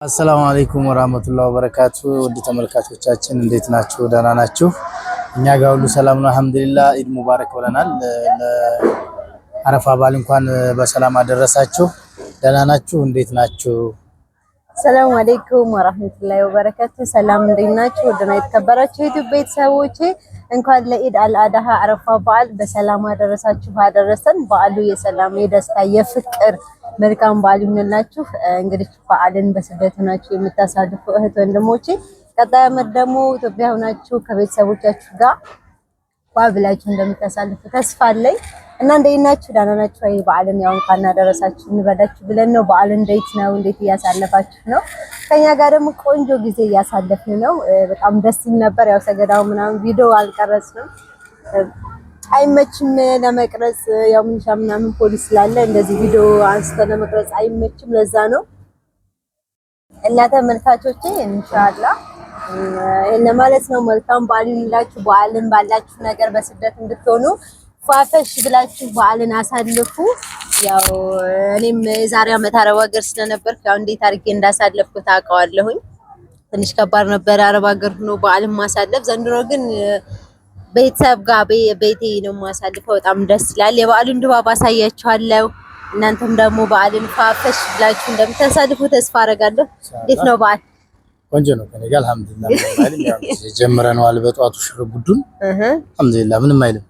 አሰላሙ አለይኩም ወራህመቱላሂ ወበረካቱ ውድ ተመልካቾቻችን እንዴት ናችሁ? ደህና ናችሁ? እኛ ጋር ሁሉ ሰላም ነው አልሐምዱሊላህ። ኢድ ሙባረክ ብለናል። ለአረፋ በዓል እንኳን በሰላም አደረሳችሁ። ደህና ናችሁ? እንዴት ናችሁ? ሰላም አለይኩም ወራህመቱላሂ ወበረካቱ። ሰላም እንዴት ናችሁ? ወደና የተከበራችሁ የዩቲዩብ ቤተሰቦቼ እንኳን ለኢድ አልአድሃ አረፋ በዓል በሰላም አደረሳችሁ አደረሰን። በዓሉ የሰላም የደስታ የፍቅር መልካም በዓል ይሁንላችሁ። እንግዲህ በዓልን በስደት ሆናችሁ የምታሳልፉ እህት ወንድሞቼ ቀጣይ ዓመት ደግሞ ኢትዮጵያ ሆናችሁ ከቤተሰቦቻችሁ ጋር ባብላችሁ እንደምታሳልፉ ተስፋ አለኝ እና እንዴት ናችሁ? ደህና ናችሁ? አይ በዓልን ያው እንኳን አደረሳችሁ እንበላችሁ ብለን ነው። በዓል እንዴት ነው? እንዴት እያሳለፋችሁ ነው? ከኛ ጋር ደግሞ ቆንጆ ጊዜ እያሳለፍን ነው። በጣም ደስ ይል ነበር። ያው ሰገዳው ምናምን ቪዲዮ አልቀረጽንም፣ አይመችም ለመቅረጽ። ያው ምናምን ፖሊስ ስላለ እንደዚህ ቪዲዮ አንስተ ለመቅረጽ አይመችም። ለዛ ነው እና ተመልካቾቼ ኢንሻአላህ እና ማለት ነው መልካም በዓል ይሁንላችሁ። በዓልን ባላችሁ ነገር በስደት እንድትሆኑ ፋፈሽ ብላችሁ በዓልን አሳልፉ። ያው እኔም የዛሬ ዓመት አረብ ሀገር ስለነበርኩ ያው እንዴት አድርጌ እንዳሳለፍኩት አውቀዋለሁኝ። ትንሽ ከባድ ነበር አረብ ሀገር ሆኖ በዓልን ማሳለፍ። ዘንድሮ ግን ቤተሰብ ጋር ቤቴ ነው ማሳልፈው። በጣም ደስ ይላል። የበዓሉን ድባብ አሳያችኋለሁ። እናንተም ደግሞ በዓልን ፋፈሽ ብላችሁ እንደምታሳልፉ ተስፋ አደርጋለሁ። እንዴት ነው በዓል? ቆንጆ ነው። ከኔ ጋር አልሐምዱሊላህ ምንም አይልም። ጀምረናል በጧቱ ሽርጉዱን አልሐምዱሊላህ ምንም አይልም።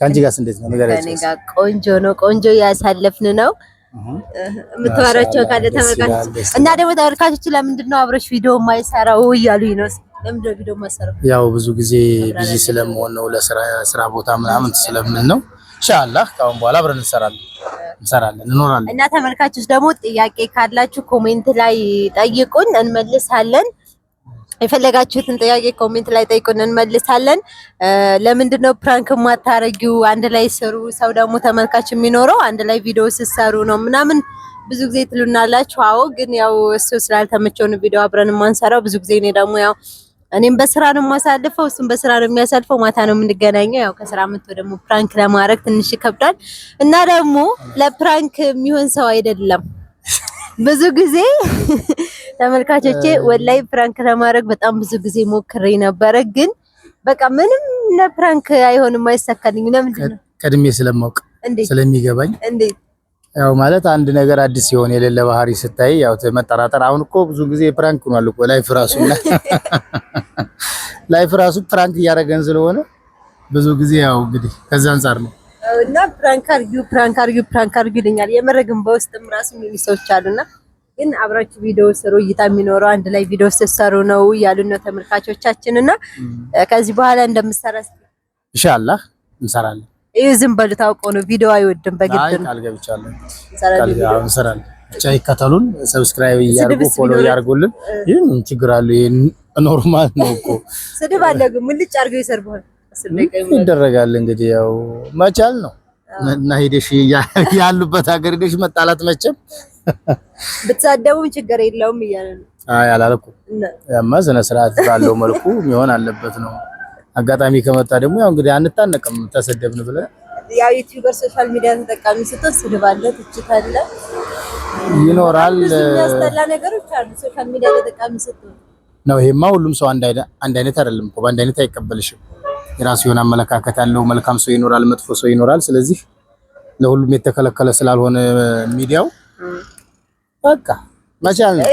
ካንቺ ጋርስ እንዴት ነው? ነገር ከኔ ጋር ቆንጆ ነው። ቆንጆ ያሳለፍን ነው። የምትወራቸው ካለ ተመልካቾች እና ደግሞ ተመልካቾች ለምንድን ነው አብረሽ ቪዲዮ የማይሰራው እያሉኝ ነው። ለምንድን ነው ቪዲዮ የማይሰራው? ያው ብዙ ጊዜ ቢዚ ስለምሆን ነው። ለስራ ቦታ ምናምን ስለምን ነው። ኢንሻአላህ ካሁን በኋላ አብረን እንሰራለን እንኖራለን። እና ተመልካቾች ደግሞ ጥያቄ ካላችሁ ኮሜንት ላይ ጠይቁን እንመልሳለን። የፈለጋችሁትን ጥያቄ ኮሜንት ላይ ጠይቁን እንመልሳለን። ለምንድን ነው ፕራንክ ማታረጊው? አንድ ላይ ስሩ። ሰው ደግሞ ተመልካች የሚኖረው አንድ ላይ ቪዲዮ ሲሰሩ ነው ምናምን ብዙ ጊዜ ትሉናላችሁ። አዎ ግን ያው እሱ ስላልተመቸው ነው ቪዲዮ አብረን ማንሰራው። ብዙ ጊዜ እኔ ደግሞ ያው እኔም በስራ ነው የማሳልፈው፣ እሱም በስራ ነው የሚያሳልፈው። ማታ ነው የምንገናኘው። ያው ከስራ መጥቶ ደግሞ ፕራንክ ለማድረግ ትንሽ ይከብዳል እና ደግሞ ለፕራንክ የሚሆን ሰው አይደለም። ብዙ ጊዜ ተመልካቾቼ ወላይ ፕራንክ ለማድረግ በጣም ብዙ ጊዜ ሞክሬ ነበረ፣ ግን በቃ ምንም ለፕራንክ አይሆንም፣ አይሳካልኝም። ለምንድን ነው? ቀድሜ ስለማውቅ ስለሚገባኝ። እንዴት ያው ማለት አንድ ነገር አዲስ ሲሆን የሌለ ባህሪ ስታይ ያው መጠራጠር። አሁን እኮ ብዙ ጊዜ ፕራንክ ሆኗል እኮ ላይፍ ራሱ ፕራንክ እያደረገን ስለሆነ ብዙ ጊዜ ያው እንግዲህ ከዛ አንፃር ነው። እና ፕራንክ አርጊው ይለኛል። የመረግም በውስጥም ራሱ የሚሉ ሰዎች አሉና ግን አብራችሁ ቪዲዮ ስሩ፣ እይታ የሚኖረው አንድ ላይ ቪዲዮ ስትሰሩ ነው እያሉን ነው ተመልካቾቻችን። እና ከዚህ በኋላ እንደምሰራ ኢንሻአላህ እንሰራለን። ይሄ ዝም በሉ ታውቀው ነው ቪዲዮ አይወድም በግድ ነው። አልገብቻለሁ እንሰራለን። ብቻ ይከተሉን፣ ሰብስክራይብ ያርጉ፣ ፎሎ ያርጉልን። ይሄን ችግር አለ? ይሄን ኖርማል ነው እኮ። ስድብ አለ ግን ሙልጭ አርገው ይሰርባል። ይደረጋል እንግዲህ ያው መቻል ነው እና ሄደሽ ያሉበት ሀገር ሄደሽ መጣላት መቼም ብትሳደቡም ችግር የለውም እያለ ነው። አይ አላልኩም። ያማ ስነ ስርዓት ባለው መልኩ የሚሆን አለበት ነው። አጋጣሚ ከመጣ ደግሞ ያው እንግዲህ አንታነቅም። ተሰደብን ብለን ያው ዩቲዩበር ሶሻል ሚዲያ ተጠቃሚ ስትሆን ስድብ አለ፣ ትችት አለ፣ ይኖራል። የሚያስጠላ ነገሮች አሉ ሶሻል ሚዲያ ተጠቃሚ ስትሆን ነው። ይሄማ ሁሉም ሰው አንድ አይነት አይደለም እኮ፣ በአንድ አይነት አይቀበልሽም። የራሱ የሆነ አመለካከት ያለው መልካም ሰው ይኖራል፣ መጥፎ ሰው ይኖራል። ስለዚህ ለሁሉም የተከለከለ ስላልሆነ ሚዲያው በቃ መቻል ነው።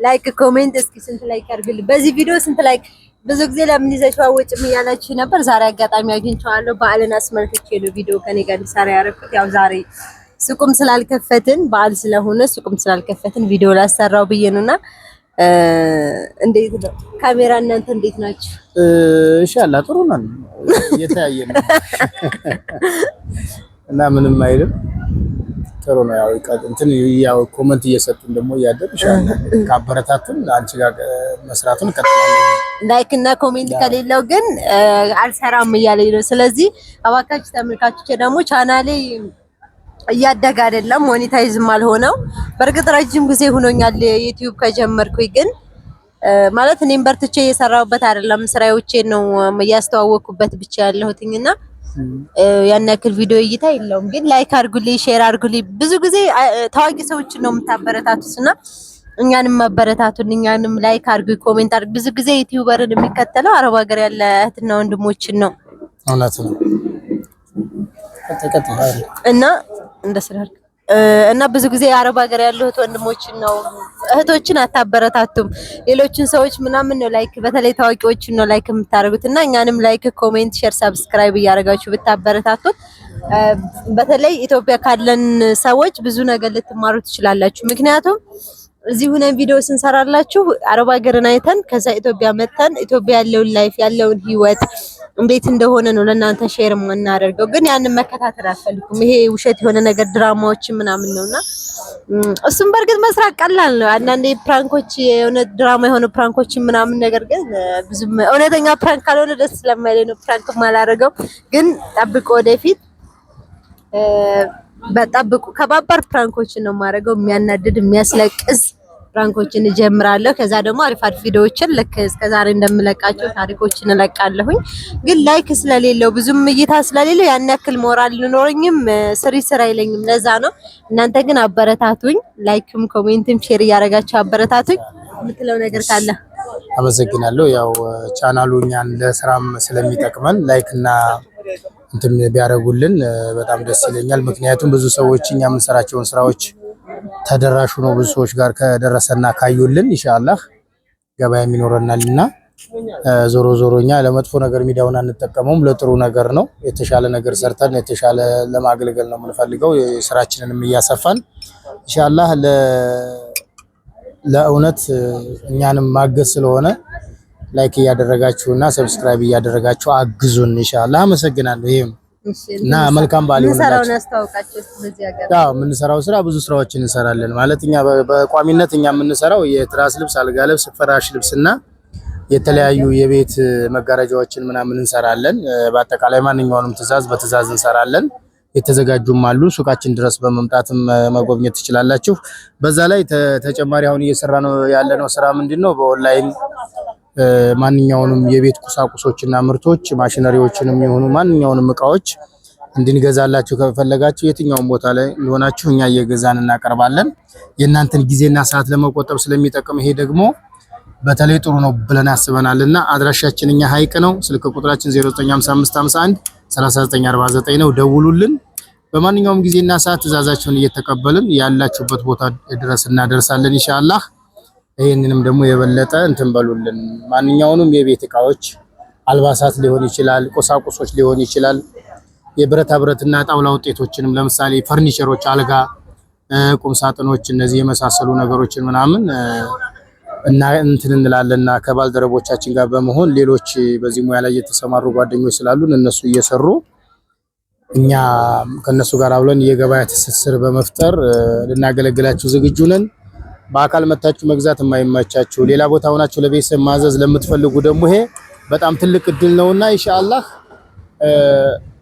ላይክ ኮሜንት እስኪ ስንት ላይክ አድርግልኝ በዚህ ቪዲዮ ስንት ላይክ። ብዙ ጊዜ ለምን ይዘሽው አወጭም እያላችሁ ነበር። ዛሬ አጋጣሚ አግኝቼዋለሁ። በዓልን አስመልክቼ ነው ቪዲዮ ከኔ ጋር ሊሰራ ያደረኩት። ያው ዛሬ ሱቁም ስላልከፈትን በዓል ስለሆነ ሱቁም ስላልከፈትን ቪዲዮ ላሰራው ብዬ ነውና እንዴት ነው ካሜራ? እናንተ እንዴት ናችሁ? ኢንሻአላህ ጥሩ ነን፣ እየተያየን ነው እና ምንም አይልም። ጥሩ ነው። ያው እንትን ያው ኮሜንት እየሰጡን ደግሞ እያደር ኢንሻአላህ ካበረታቱን አንቺ ጋር መስራቱን እንቀጥላለን። ላይክ እና ኮሜንት ከሌለው ግን አልሰራም እያለኝ ነው። ስለዚህ አባካችሁ ተመልካቾቼ ደግሞ ቻናሌ እያደገ አይደለም፣ ሞኔታይዝም አልሆነው። በርግጥ ረጅም ጊዜ ሆኖኛል ዩቲዩብ ከጀመርኩኝ፣ ግን ማለት እኔም በርትቼ እየሰራሁበት አይደለም። ስራዎቼን ነው እያስተዋወቅኩበት ብቻ ያለሁትኝና ያን ያክል ቪዲዮ እይታ የለውም። ግን ላይክ አድርጉልኝ፣ ሼር አድርጉልኝ። ብዙ ጊዜ ታዋቂ ሰዎች ነው የምታበረታቱትና እኛንም ማበረታቱን እኛንም ላይክ አድርጉ ኮሜንት አድርጉ። ብዙ ጊዜ ዩቲዩበርን የሚከተለው አረብ ሀገር ያለ እህትና ወንድሞችን ነው እውነት ነው እና እና ብዙ ጊዜ አረብ ሀገር ያሉ እህት ወንድሞችን ነው እህቶችን አታበረታቱም ሌሎችን ሰዎች ምናምን ነው ላይክ በተለይ ታዋቂዎችን ነው ላይክ የምታደርጉት እና እኛንም ላይክ ኮሜንት ሼር ሰብስክራይብ እያደረጋችሁ ብታበረታቱን በተለይ ኢትዮጵያ ካለን ሰዎች ብዙ ነገር ልትማሩ ትችላላችሁ ምክንያቱም እዚህ ሆነን ቪዲዮ ስንሰራላችሁ አረብ ሀገርን አይተን ከዛ ኢትዮጵያ መተን ኢትዮጵያ ያለውን ላይፍ ያለውን ህይወት እንዴት እንደሆነ ነው ለእናንተ ሼር የምናደርገው ግን ያንን መከታተል አልፈልኩም ይሄ ውሸት የሆነ ነገር ድራማዎች ምናምን ነውና እሱም በርግጥ መስራት ቀላል ነው አንዳንዴ ፕራንኮች የሆነ ድራማ የሆነ ፕራንኮች ምናምን ነገር ግን ብዙ እውነተኛ ፕራንክ ካልሆነ ደስ ስለማይለኝ ነው ፕራንክ ማላረገው ግን ጠብቆ ወደፊት በጠብቁ ከባባር ፕራንኮችን ነው ማረገው የሚያናድድ የሚያስለቅስ ፕራንኮችን እጀምራለሁ ከዛ ደግሞ አሪፍ ቪዲዮዎችን ለከ እስከዛሬ እንደምለቃቸው ታሪኮችን እለቃለሁኝ ግን ላይክ ስለሌለው ብዙም እይታ ስለሌለው ያን ያክል ሞራል ሊኖርኝም ስራ ይለኝም ለዛ ነው እናንተ ግን አበረታቱኝ ላይክም ኮሜንትም ሼር ያረጋችሁ አበረታቱኝ የምትለው ነገር ካለ አመሰግናለሁ ያው ቻናሉ እኛን ለስራም ስለሚጠቅመን ላይክ እና እንትን ቢያረጉልን በጣም ደስ ይለኛል ምክንያቱም ብዙ ሰዎች እኛ የምንሰራቸውን ስራዎች ተደራሹ ነው ብዙ ሰዎች ጋር ከደረሰና ካዩልን ኢንሻአላህ ገበያ የሚኖርናልና ዞሮኛ ለመጥፎ ነገር ሚዲያውን አንጠቀመውም ለጥሩ ነገር ነው የተሻለ ነገር ሰርተን የተሻለ ለማገልገል ነው የምንፈልገው ስራችንንም እያሰፋን ኢንሻአላህ ለእውነት እኛንም ማገዝ ስለሆነ ላይክ ያደረጋችሁና ሰብስክራይብ ያደረጋችሁ አግዙን ኢንሻአላህ አመሰግናለሁ ይሄም እና መልካም ባል ይሁንላችሁ የምንሰራው ስራ ብዙ ስራዎችን እንሰራለን ማለት እኛ በቋሚነት እኛ የምንሰራው የትራስ ልብስ አልጋ ልብስ ፍራሽ ልብስና የተለያዩ የቤት መጋረጃዎችን ምናምን እንሰራለን በአጠቃላይ ማንኛውንም ትዕዛዝ በትዕዛዝ እንሰራለን የተዘጋጁም አሉ ሱቃችን ድረስ በመምጣትም መጎብኘት ትችላላችሁ በዛ ላይ ተጨማሪ አሁን እየሰራነው ያለነው ስራ ምንድነው በኦንላይን ማንኛውንም የቤት ቁሳቁሶችና ምርቶች ማሽነሪዎችንም ይሁኑ ማንኛውንም እቃዎች እንድንገዛላችሁ ከፈለጋችሁ የትኛውም ቦታ ላይ ሆናችሁ እኛ እየገዛን እናቀርባለን የእናንተን ጊዜና ሰዓት ለመቆጠብ ስለሚጠቅም ይሄ ደግሞ በተለይ ጥሩ ነው ብለን አስበናልና አድራሻችን እኛ ሀይቅ ነው ስልክ ቁጥራችን 0955513949 ነው ደውሉልን በማንኛውም ጊዜና ሰዓት ትዕዛዛችሁን እየተቀበልን ያላችሁበት ቦታ ድረስ እናደርሳለን ኢንሻአላህ ይሄንንም ደግሞ የበለጠ እንትን በሉልን ማንኛውንም የቤት እቃዎች አልባሳት ሊሆን ይችላል ቁሳቁሶች ሊሆን ይችላል የብረታ ብረትና ጣውላ ውጤቶችንም ለምሳሌ ፈርኒቸሮች አልጋ ቁም ሳጥኖች እነዚህ የመሳሰሉ ነገሮችን ምናምን እና እንትን እንላለንና ከባልደረቦቻችን ጋር በመሆን ሌሎች በዚህ ሙያ ላይ የተሰማሩ ጓደኞች ስላሉን እነሱ እየሰሩ እኛ ከነሱ ጋር አብረን የገበያ ትስስር በመፍጠር ልናገለግላችሁ ዝግጁ ነን በአካል መታችሁ መግዛት የማይመቻችሁ ሌላ ቦታ ሆናችሁ ለቤተሰብ ማዘዝ ለምትፈልጉ ደግሞ ይሄ በጣም ትልቅ እድል ነውና ኢንሻአላህ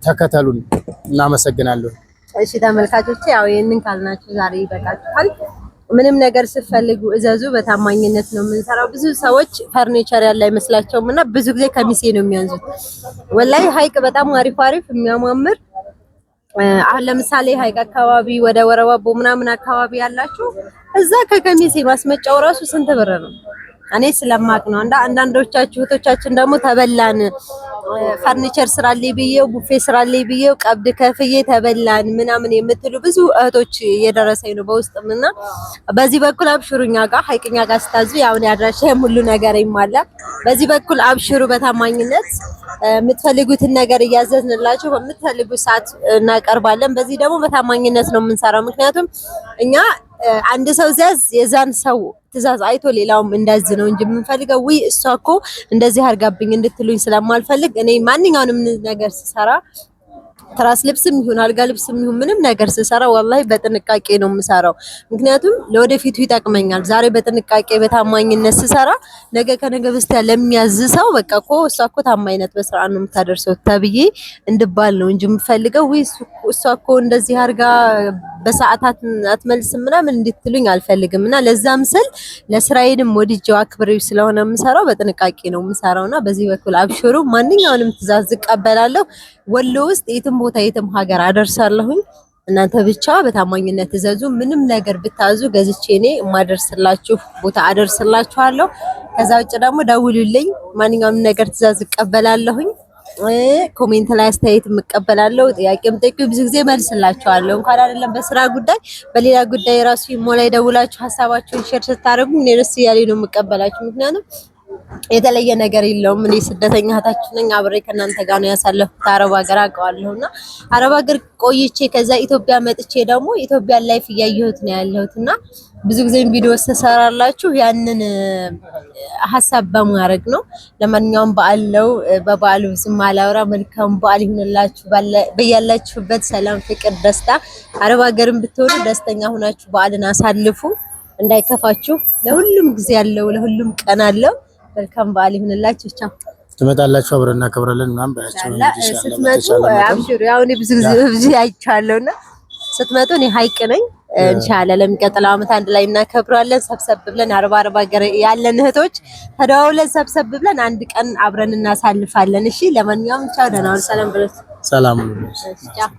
ተከተሉን እናመሰግናለን እሺ ተመልካቾቼ ያው ይሄንን ካልናችሁ ዛሬ ይበቃችኋል ምንም ነገር ስትፈልጉ እዘዙ በታማኝነት ነው የምንሰራው ብዙ ሰዎች ፈርኒቸር ያለ አይመስላቸውምና ብዙ ጊዜ ከሚሴ ነው የሚያንዙት ወላይ ሀይቅ በጣም አሪፍ የሚያማምር አሁን ለምሳሌ ሀይቅ አካባቢ ወደ ወረባቦ ምናምን አካባቢ ያላችሁ እዛ ከከሚሴ ማስመጫው ራሱ ስንት ብር ነው እኔ ስለማቅ ነው አንዳንዶቻችሁ እህቶቻችን ደግሞ ተበላን ፈርኒቸር ስራልኝ ብዬው ቡፌ ስራልኝ ብዬው ቀብድ ከፍዬ ተበላን ምናምን የምትሉ ብዙ እህቶች እየደረሰኝ ነው በውስጥምና በዚህ በኩል አብሽሩኛ ጋር ሀይቅኛ ጋር ስታዙ ያው ያድራሻም ሁሉ ነገር ይማላ በዚህ በኩል አብሽሩ በታማኝነት የምትፈልጉትን ነገር እያዘዝንላችሁ በምትፈልጉት ሰዓት እናቀርባለን በዚህ ደግሞ በታማኝነት ነው የምንሰራው ምክንያቱም እኛ አንድ ሰው ዚያዝ የዛን ሰው ትዕዛዝ አይቶ ሌላውም እንደዚህ ነው እንጂ የምንፈልገው ወይ እሷ እኮ እንደዚህ አርጋብኝ እንድትሉኝ ስለማልፈልግ እኔ ማንኛውንም ነገር ስሰራ ትራስ ልብስም ይሁን አልጋ ልብስም ይሁን ምንም ነገር ስሰራ ወላሂ በጥንቃቄ ነው የምሰራው ምክንያቱም ለወደፊቱ ይጠቅመኛል ዛሬ በጥንቃቄ በታማኝነት ስሰራ ነገ ከነገ በስቲያ ለሚያዝሰው በቃ እኮ እሷ እኮ ታማኝነት በስርዓት ነው የምታደርሰው ተብዬ እንድባል ነው እንጂ የምፈልገው ወይ እሷ እኮ እንደዚህ አርጋ በሰዓታት አትመልስም ምናምን እንድትሉኝ አልፈልግምና ለዛም ስል ለስራዬንም ወድጄው አክብሬው ስለሆነ የምሰራው በጥንቃቄ ነው የምሰራውና በዚህ በኩል አብሽሩ ማንኛውንም ትዕዛዝ እቀበላለሁ ወሎ ውስጥ የትም ቦታ የትም ሀገር አደርሳለሁኝ እናንተ ብቻ በታማኝነት እዘዙ። ምንም ነገር ብታዙ ገዝቼ እኔ ማደርስላችሁ ቦታ አደርስላችኋለሁ። ከዛ ውጭ ደግሞ ደውሉልኝ። ማንኛውም ነገር ትእዛዝ እቀበላለሁኝ። ኮሜንት ላይ አስተያየት እቀበላለሁ። ጥያቄም ጠይቁ፣ ብዙ ጊዜ መልስላችኋለሁ። እንኳን አይደለም በስራ ጉዳይ በሌላ ጉዳይ ራሱ ሞላይ ደውላችሁ ሀሳባችሁን ሼር ስታደርጉ እኔ ደስ እያለኝ ነው የምቀበላችሁ። ምክንያቱም የተለየ ነገር የለውም። እኔ ስደተኛ እህታችሁ ነኝ። አብሬ ከእናንተ ጋር ነው ያሳለፍኩት። አረብ ሀገር አውቀዋለሁና አረብ ሀገር ቆይቼ ከዛ ኢትዮጵያ መጥቼ ደግሞ ኢትዮጵያን ላይፍ እያየሁት ነው ያለሁትና ብዙ ጊዜ ቪዲዮ ተሰራላችሁ ያንን ሐሳብ በማድረግ ነው። ለማንኛውም በዓል ነው። በበዓሉ ዝም አላወራ። መልካም በዓል ይሁንላችሁ። በያላችሁበት ሰላም፣ ፍቅር፣ ደስታ አረብ ሀገርም ብትሆኑ ደስተኛ ሆናችሁ በዓልን አሳልፉ። እንዳይከፋችሁ። ለሁሉም ጊዜ ያለው ለሁሉም ቀን አለው። መልካም በዓል ይሁንላችሁ። ቻው። ትመጣላችሁ አብረን እናከብራለን ምናምን ባያችሁ ስትመጡ አብሽሩ። ያው እኔ ብዙ አይቻለሁና ስትመጡ እኔ ሀይቅ ነኝ። ኢንሻአላህ ለሚቀጥለው ዓመት አንድ ላይ እናከብራለን። ሰብሰብ ብለን አረብ ሀገር ያለን እህቶች ተደዋውለን ሰብሰብ ብለን አንድ ቀን አብረን እናሳልፋለን። እሺ ለማንኛውም ቻው፣ ደህና ዋሉ። ሰላም ብለስ ሰላም። ቻው።